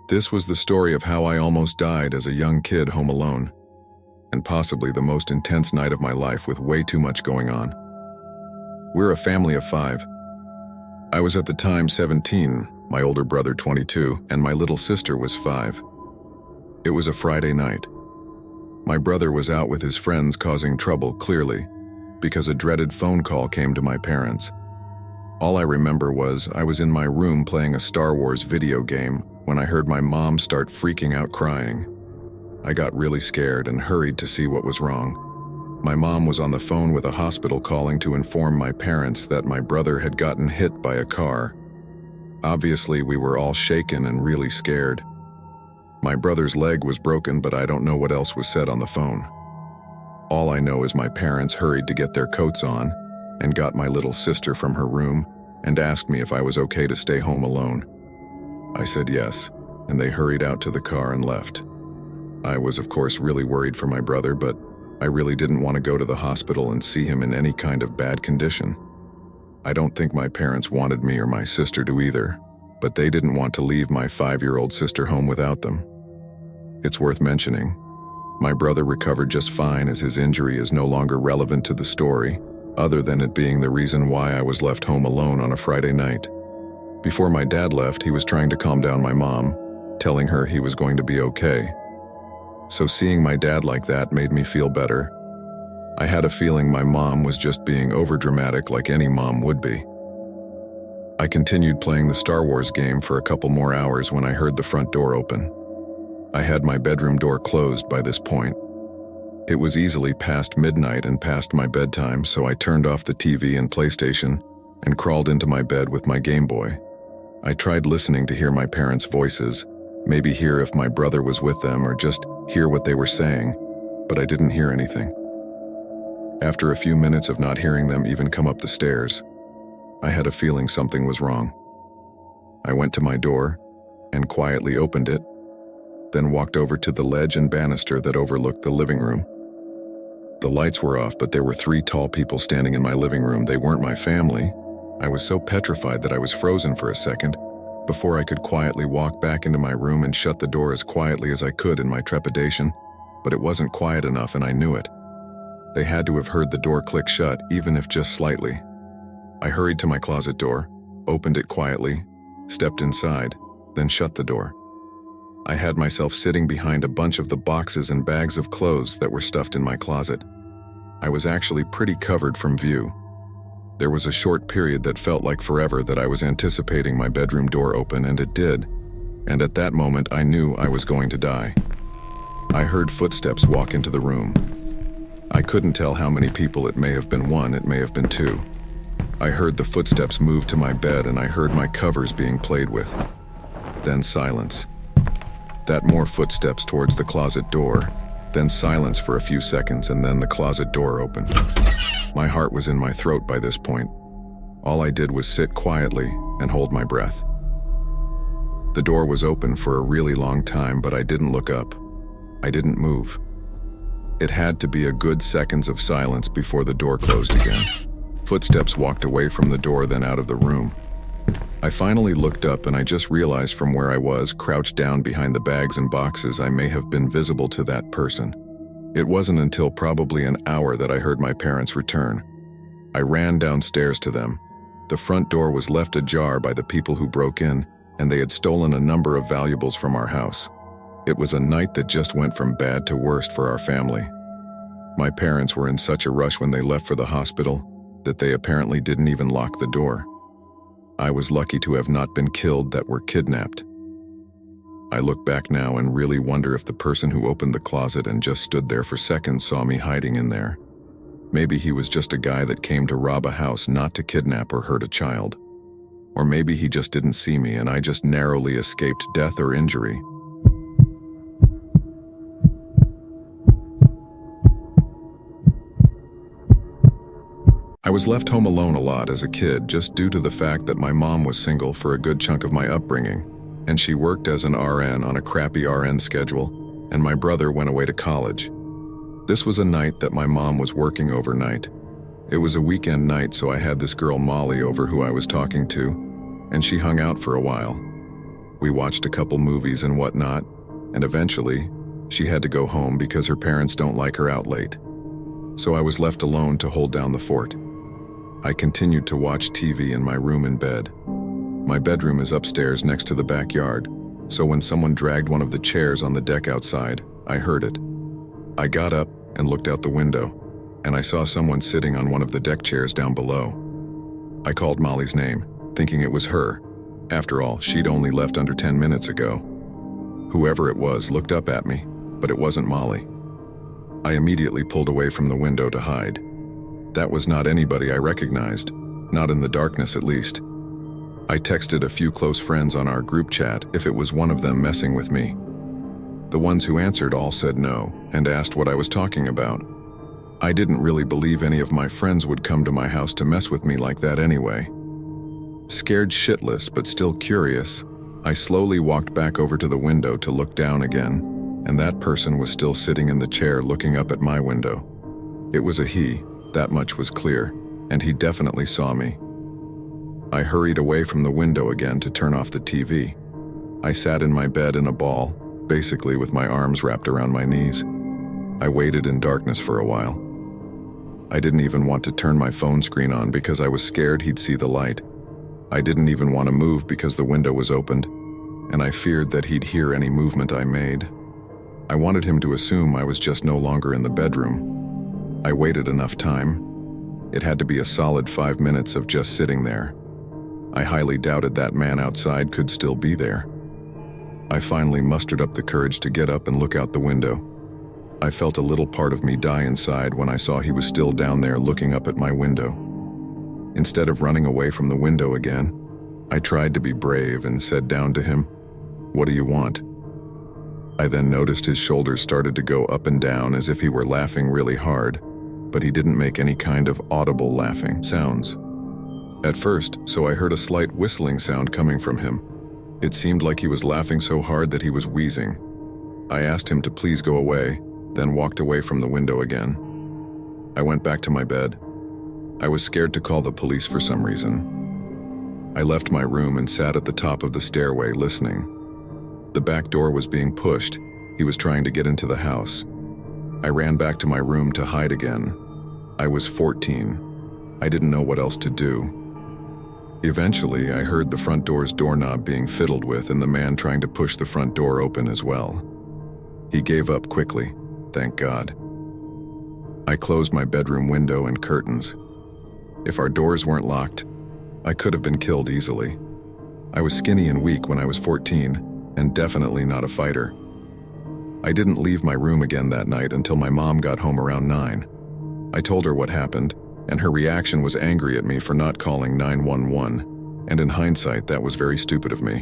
This was the story of how I almost died as a young kid home alone, and possibly the most intense night of my life with way too much going on. We're a family of 5. I was at the time 17, my older brother 22, and my little sister was 5. It was a Friday night. My brother was out with his friends causing trouble, clearly, because a dreaded phone call came to my parents. All I remember was I was in my room playing a Star Wars video game when I heard my mom start freaking out crying. I got really scared and hurried to see what was wrong. My mom was on the phone with a hospital calling to inform my parents that my brother had gotten hit by a car. Obviously, we were all shaken and really scared. My brother's leg was broken, but I don't know what else was said on the phone. All I know is my parents hurried to get their coats on and got my little sister from her room and asked me if I was okay to stay home alone. I said yes, and they hurried out to the car and left. I was, of course, really worried for my brother, but I really didn't want to go to the hospital and see him in any kind of bad condition. I don't think my parents wanted me or my sister to either, but they didn't want to leave my 5-year-old sister home without them. It's worth mentioning, my brother recovered just fine, as his injury is no longer relevant to the story, other than it being the reason why I was left home alone on a Friday night. Before my dad left, he was trying to calm down my mom, telling her he was going to be okay. So seeing my dad like that made me feel better. I had a feeling my mom was just being overdramatic like any mom would be. I continued playing the Star Wars game for a couple more hours when I heard the front door open. I had my bedroom door closed by this point. It was easily past midnight and past my bedtime, so I turned off the TV and PlayStation and crawled into my bed with my Game Boy. I tried listening to hear my parents' voices, maybe hear if my brother was with them or just hear what they were saying, but I didn't hear anything. After a few minutes of not hearing them even come up the stairs, I had a feeling something was wrong. I went to my door and quietly opened it, then walked over to the ledge and banister that overlooked the living room. The lights were off, but there were 3 tall people standing in my living room. They weren't my family. I was so petrified that I was frozen for a second before I could quietly walk back into my room and shut the door as quietly as I could in my trepidation, but it wasn't quiet enough and I knew it. They had to have heard the door click shut, even if just slightly. I hurried to my closet door, opened it quietly, stepped inside, then shut the door. I had myself sitting behind a bunch of the boxes and bags of clothes that were stuffed in my closet. I was actually pretty covered from view. There was a short period that felt like forever that I was anticipating my bedroom door open, and it did. And at that moment, I knew I was going to die. I heard footsteps walk into the room. I couldn't tell how many people. It may have been 1, it may have been 2. I heard the footsteps move to my bed, and I heard my covers being played with. Then silence. That more footsteps towards the closet door, then silence for a few seconds, and then the closet door opened. My heart was in my throat by this point. All I did was sit quietly and hold my breath. The door was open for a really long time, but I didn't look up. I didn't move. It had to be a good seconds of silence before the door closed again. Footsteps walked away from the door, then out of the room. I finally looked up, and I just realized from where I was, crouched down behind the bags and boxes, I may have been visible to that person. It wasn't until probably an hour that I heard my parents return. I ran downstairs to them. The front door was left ajar by the people who broke in, and they had stolen a number of valuables from our house. It was a night that just went from bad to worst for our family. My parents were in such a rush when they left for the hospital that they apparently didn't even lock the door. I was lucky to have not been killed, that were kidnapped. I look back now and really wonder if the person who opened the closet and just stood there for seconds saw me hiding in there. Maybe he was just a guy that came to rob a house, not to kidnap or hurt a child. Or maybe he just didn't see me and I just narrowly escaped death or injury. I was left home alone a lot as a kid, just due to the fact that my mom was single for a good chunk of my upbringing, and she worked as an RN on a crappy RN schedule, and my brother went away to college. This was a night that my mom was working overnight. It was a weekend night, so I had this girl Molly over who I was talking to, and she hung out for a while. We watched a couple movies and whatnot, and eventually, she had to go home because her parents don't like her out late. So I was left alone to hold down the fort. I continued to watch TV in my room in bed. My bedroom is upstairs next to the backyard, so when someone dragged one of the chairs on the deck outside, I heard it. I got up and looked out the window, and I saw someone sitting on one of the deck chairs down below. I called Molly's name, thinking it was her. After all, she'd only left under 10 minutes ago. Whoever it was looked up at me, but it wasn't Molly. I immediately pulled away from the window to hide. That was not anybody I recognized, not in the darkness at least. I texted a few close friends on our group chat if it was one of them messing with me. The ones who answered all said no and asked what I was talking about. I didn't really believe any of my friends would come to my house to mess with me like that anyway. Scared shitless but still curious, I slowly walked back over to the window to look down again, and that person was still sitting in the chair looking up at my window. It was a he, that much was clear, and he definitely saw me. I hurried away from the window again to turn off the TV. I sat in my bed in a ball, basically with my arms wrapped around my knees. I waited in darkness for a while. I didn't even want to turn my phone screen on because I was scared he'd see the light. I didn't even want to move because the window was opened, and I feared that he'd hear any movement I made. I wanted him to assume I was just no longer in the bedroom. I waited enough time. It had to be a solid 5 minutes of just sitting there. I highly doubted that man outside could still be there. I finally mustered up the courage to get up and look out the window. I felt a little part of me die inside when I saw he was still down there looking up at my window. Instead of running away from the window again, I tried to be brave and said down to him, "What do you want?" I then noticed his shoulders started to go up and down as if he were laughing really hard, but he didn't make any kind of audible laughing sounds. At first, so I heard a slight whistling sound coming from him. It seemed like he was laughing so hard that he was wheezing. I asked him to please go away, then walked away from the window again. I went back to my bed. I was scared to call the police for some reason. I left my room and sat at the top of the stairway listening. The back door was being pushed. He was trying to get into the house. I ran back to my room to hide again. I was 14. I didn't know what else to do. Eventually, I heard the front door's doorknob being fiddled with and the man trying to push the front door open as well. He gave up quickly, thank God. I closed my bedroom window and curtains. If our doors weren't locked, I could have been killed easily. I was skinny and weak when I was 14, and definitely not a fighter. I didn't leave my room again that night until my mom got home around 9. I told her what happened, and her reaction was angry at me for not calling 911, and in hindsight, that was very stupid of me.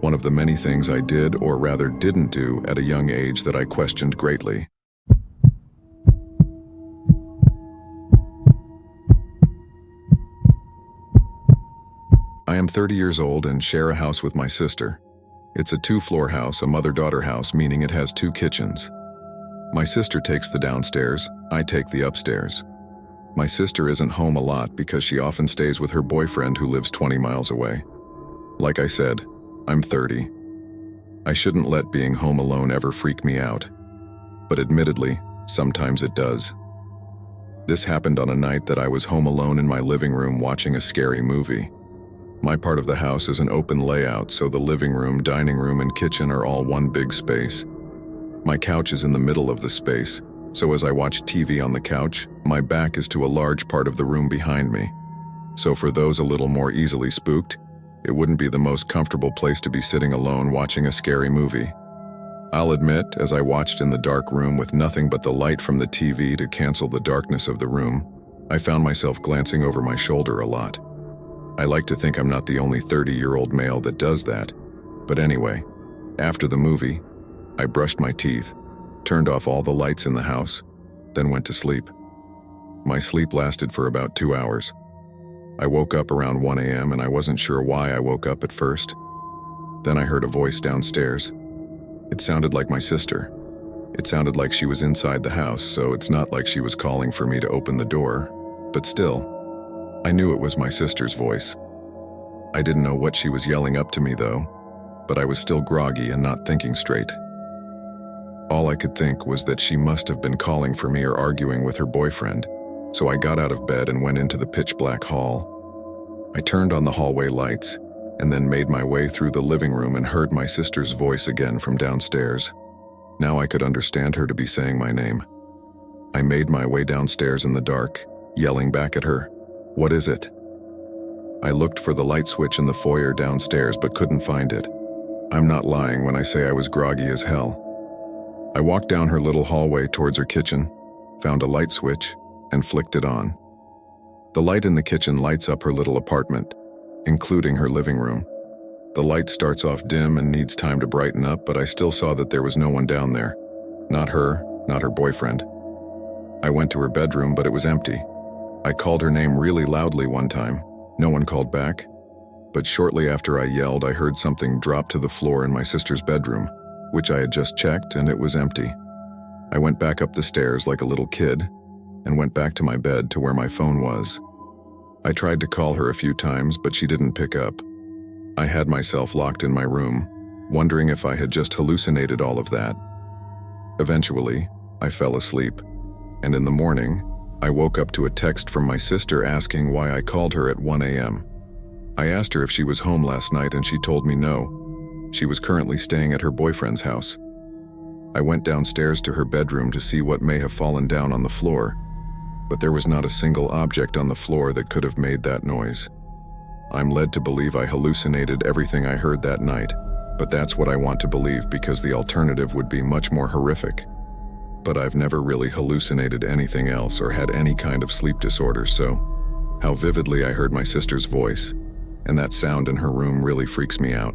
One of the many things I did, or rather didn't do, at a young age that I questioned greatly. I am 30 years old and share a house with my sister. It's a 2-floor house, a mother-daughter house, meaning it has 2 kitchens. My sister takes the downstairs, I take the upstairs. My sister isn't home a lot because she often stays with her boyfriend who lives 20 miles away. Like I said, I'm 30. I shouldn't let being home alone ever freak me out. But admittedly, sometimes it does. This happened on a night that I was home alone in my living room watching a scary movie. My part of the house is an open layout, so the living room, dining room, and kitchen are all one big space. My couch is in the middle of the space, so as I watch TV on the couch, my back is to a large part of the room behind me. So for those a little more easily spooked, it wouldn't be the most comfortable place to be sitting alone watching a scary movie. I'll admit, as I watched in the dark room with nothing but the light from the TV to cancel the darkness of the room, I found myself glancing over my shoulder a lot. I like to think I'm not the only 30-year-old male that does that. But anyway, after the movie, I brushed my teeth, turned off all the lights in the house, then went to sleep. My sleep lasted for about 2 hours. I woke up around 1 a.m. and I wasn't sure why I woke up at first. Then I heard a voice downstairs. It sounded like my sister. It sounded like she was inside the house, so it's not like she was calling for me to open the door, but still, I knew it was my sister's voice. I didn't know what she was yelling up to me though. but I was still groggy and not thinking straight. All I could think was that she must have been calling for me or arguing with her boyfriend, so I got out of bed and went into the pitch-black hall. I turned on the hallway lights and then made my way through the living room and heard my sister's voice again from downstairs. Now I could understand her to be saying my name. I made my way downstairs in the dark, yelling back at her, "What is it?" I looked for the light switch in the foyer downstairs but couldn't find it. I'm not lying when I say I was groggy as hell. I walked down her little hallway towards her kitchen, found a light switch, and flicked it on. The light in the kitchen lights up her little apartment, including her living room. The light starts off dim and needs time to brighten up, but I still saw that there was no one down there. Not her, not her boyfriend. I went to her bedroom, but it was empty. I called her name really loudly one time. No one called back. But shortly after I yelled, I heard something drop to the floor in my sister's bedroom, which I had just checked, and it was empty. I went back up the stairs like a little kid and went back to my bed to where my phone was. I tried to call her a few times, but she didn't pick up. I had myself locked in my room, wondering if I had just hallucinated all of that. Eventually, I fell asleep, and in the morning, I woke up to a text from my sister asking why I called her at 1 a.m. I asked her if she was home last night, and she told me no. She was currently staying at her boyfriend's house. I went downstairs to her bedroom to see what may have fallen down on the floor, but there was not a single object on the floor that could have made that noise. I'm led to believe I hallucinated everything I heard that night, but that's what I want to believe because the alternative would be much more horrific. But I've never really hallucinated anything else or had any kind of sleep disorder, so how vividly I heard my sister's voice, and that sound in her room really freaks me out.